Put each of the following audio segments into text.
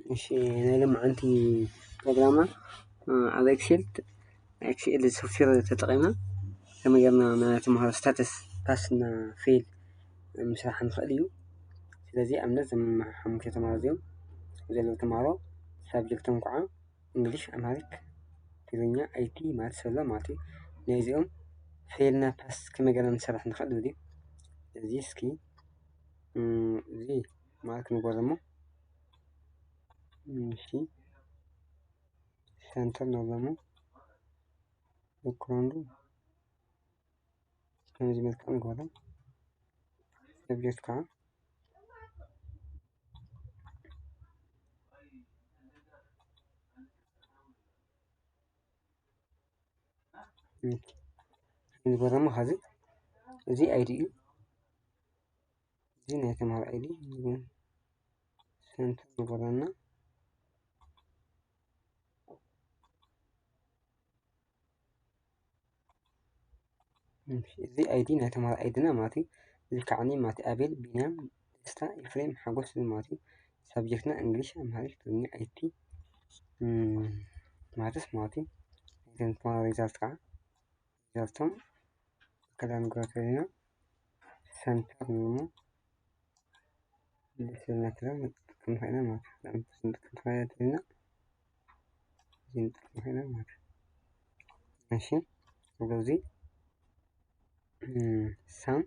እሺ ናይ ልምዓንቲ ፕሮግራማ ኣብ ኤክሴል ሶፍትዌር ተጠቒምና ከመይ ጌርና ንተምሃሮ ስታተስ ፓስ እና ፌል ምስራሕ ንኽእል እዩ። ስለዚ ኣብነት ሓሙሽተ ተምሃሮ እዚኦም ዘለዉ ተምሃሮ ሳብጀክቶም ከዓ እንግሊሽ፣ ኣምሃሪክ፣ ትግርኛ፣ IT ማትስ ኣሎ ማለት እዩ። ናይዚኦም ፌል እና ፓስ ከመይ ጌርና ክንሰርሕ ንኽእል እዩ። እዚ እስኪ እዚ ማርክ ንግበር እሞ እሺ ሰንተር ነው ደግሞ ባክግራውንዱ ከዚህ መልካም ንግባለን ሰብጀክት ከዓ ንግበር ደግሞ ኸዚ እዚ አይዲ እዩ። እዚ ናይ ተምሃሮ አይዲ ሰንተር ንግበረና እዚ አይዲ ናይ ተምሃሮ አይዲና ማለት እዩ። እዚ ከዓኒ ማለት ኣቤል፣ ቢንያም፣ ደስታ፣ ኤፍሬም፣ ሓጎስ ማለት እዩ። ሳብጀክትና እንግሊሽ፣ ኣምሃሪክ፣ ትግርኛ፣ IT ማትስ ማለት እዩ። እዞም ተምሃሮ ሪዛልት ከዓ ሪዛልቶም ከላይ ንግበር ከለና ሰንተር ንብሎ ደስና ከለር ንጥቀም ንኽእል ኢና ማለት እዩ። ንጥቀም ከለና እዚ ንጥቀም ንኽእል ኢና ማለት እዩ። እሺ ስለዚ ሳም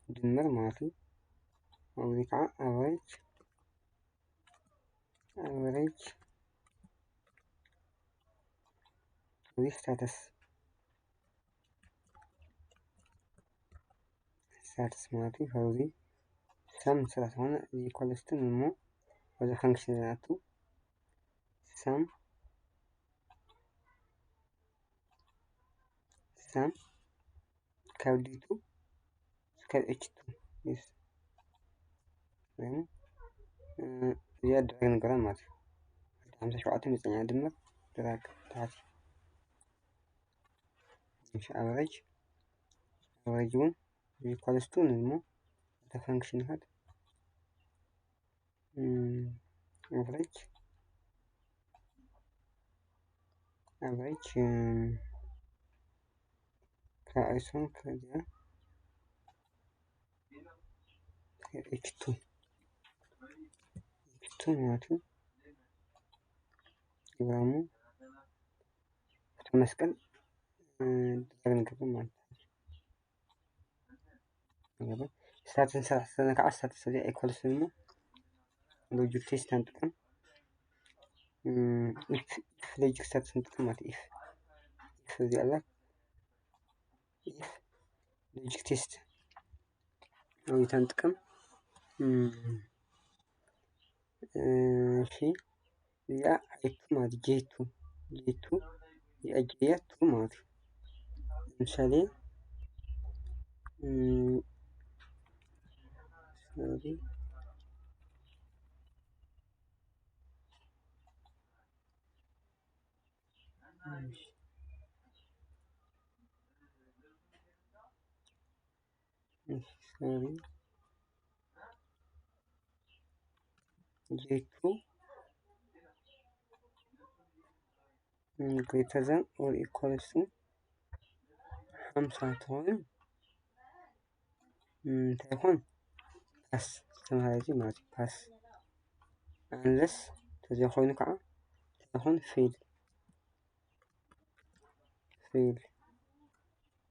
ድምር ማለት እዩ። እዚ ከዓ ኣቨሬጅ እዚ ስታተስ ማለት እዩ። ከዚ ሳም ስራሕ ከሆነ እዚ ኮለስትን እሞ ወደ ፈንክሽን ናቱ ሳም ካብ ዲቱ እስካብ ኤችቱ እዚኣ ድራግ ንገራ ማለት እዩ። 57 መፀኛ ድምር ድራግ ታሕቲ ኣቨሬጅ እውን ኢኳልስ ቱ ንሞ ወደ ፈንክሽን ንኸድ ኣቨሬጅ ከአይሶን ከዚያ ኤች2 ማለት እዩ። ግራሙ መስቀል ድራግ ንገብር ማለት እዩ። ስታተስ ንሰርሕ ከለና ከዓ ስታተስ እዚኣ ኢኳልስ ንሞ ሎጂክ ቴስት ንጥቀም ኢፍ ሎጂክ ስታተስ ንጥቀም ማለት እዩ። ኢፍ እዚኣ ኣላ ኢፍ ሎጂክ ቴስት ነዊታ ንጥቀም እሺ እዚኣ አይቱ ማለት ጄቱ እዚኣ ጄቱ ማለት እዩ። ለምሳሌ ስለዚህ ጄቱ greater than or equals to 50 ተሆነ ታይሆን ፓስ ተማሃራይ ማለት እዩ። ፓስ አንለስ ተዚያ ኮይኑ ከዓ ታይሆን ፌል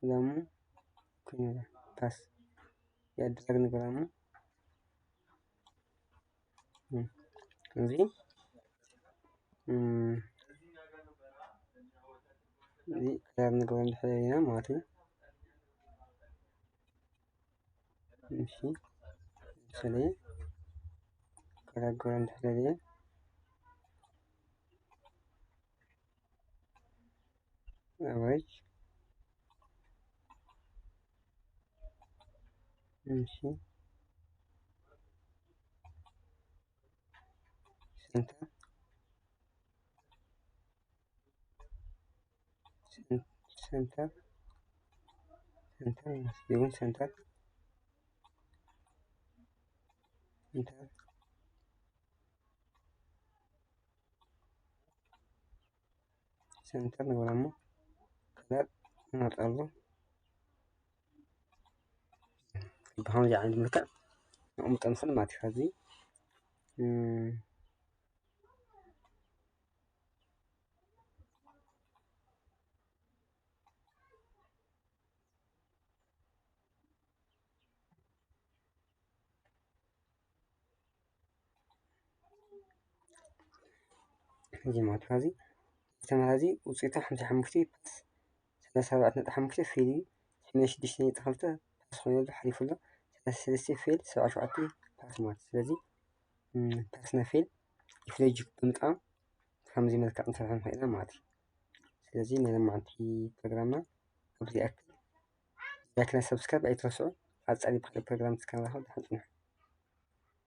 ደሞ ኩነራ ፓስ ያድርግ ነገራሙ እዚ ከለር ንግበር እንድሕር ኢና ማለት እዩ። እሺ ለምሳሌ ከለር ንግበር እንድሕር ኢና አቨሬጅ እሺ ሴንተር ይሁን ሴንተር سنتر نقول عمو كلر نطلع بهون جا عند ملكة نقوم تنصل ما تخزي زي ما تخزي تمازي وصيته 55 بس 37.5 فيلي 28 دخلته بس خويا حليف له 33 فيل 77 بس مات ስለዚህ بس نفيل يفلج بمطعم خمسة ملك نسرح نحينا ماتي ስለዚህ نلم عندي برنامجنا أبدي أكل لكن سبسكرايب أي توسعوا على البرنامج كان راح